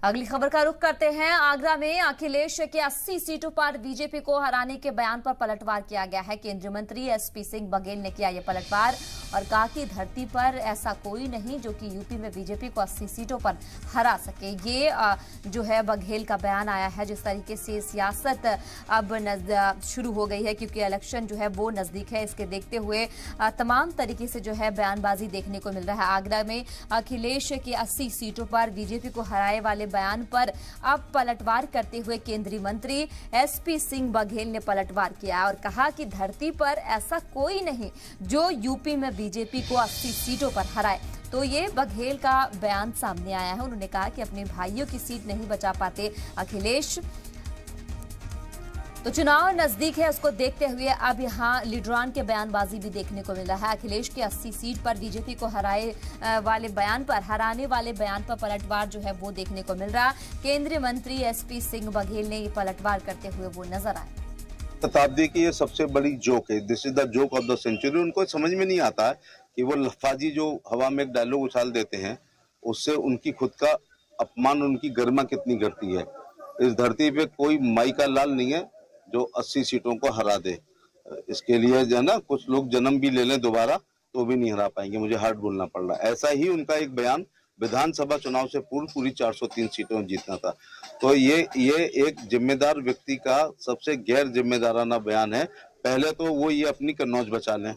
अगली खबर का रुख करते हैं। आगरा में अखिलेश के 80 सीटों पर बीजेपी को हराने के बयान पर पलटवार किया गया है। केंद्रीय मंत्री एसपी सिंह बघेल ने किया ये पलटवार और कहा कि धरती पर ऐसा कोई नहीं जो कि यूपी में बीजेपी को 80 सीटों पर हरा सके। ये जो है बघेल का बयान आया है। जिस तरीके से सियासत अब शुरू हो गई है क्योंकि इलेक्शन जो है वो नजदीक है, इसके देखते हुए तमाम तरीके से जो है बयानबाजी देखने को मिल रहा है। आगरा में अखिलेश के 80 सीटों पर बीजेपी को हराए वाले बयान पर अब पलटवार करते हुए केंद्रीय मंत्री एसपी सिंह बघेल ने पलटवार किया और कहा कि धरती पर ऐसा कोई नहीं जो यूपी में बीजेपी को 80 सीटों पर हराए। तो ये बघेल का बयान सामने आया है। उन्होंने कहा कि अपने भाइयों की सीट नहीं बचा पाते अखिलेश, तो चुनाव नजदीक है, उसको देखते हुए अब यहां लीडरान के बयानबाजी भी देखने को मिल रहा है। अखिलेश के 80 सीट पर बीजेपी को हराने वाले बयान पर पलटवार जो है वो देखने को मिल रहा है। केंद्रीय मंत्री एसपी सिंह बघेल ने ये पलटवार करते हुए वो नजर आए। शताब्दी की ये सबसे बड़ी जोक है, this is the joke of the century. उनको समझ में नहीं आता है कि वो लफाजी जो हवा में एक डायलॉग उछाल देते हैं उससे उनकी खुद का अपमान, उनकी गरिमा कितनी गिरती है। इस धरती पे कोई माई का लाल नहीं है जो 80 सीटों को हरा दे। इसके लिए जो है ना, कुछ लोग जन्म भी ले लें दोबारा तो भी नहीं हरा पाएंगे, मुझे हार्ड बोलना पड़ रहा है। ऐसा ही उनका एक बयान विधानसभा चुनाव से पूर्व पूरी 403 सीटों में जीतना था। तो ये एक जिम्मेदार व्यक्ति का सबसे गैर जिम्मेदाराना बयान है। पहले तो वो ये अपनी कन्नौज बचा लें।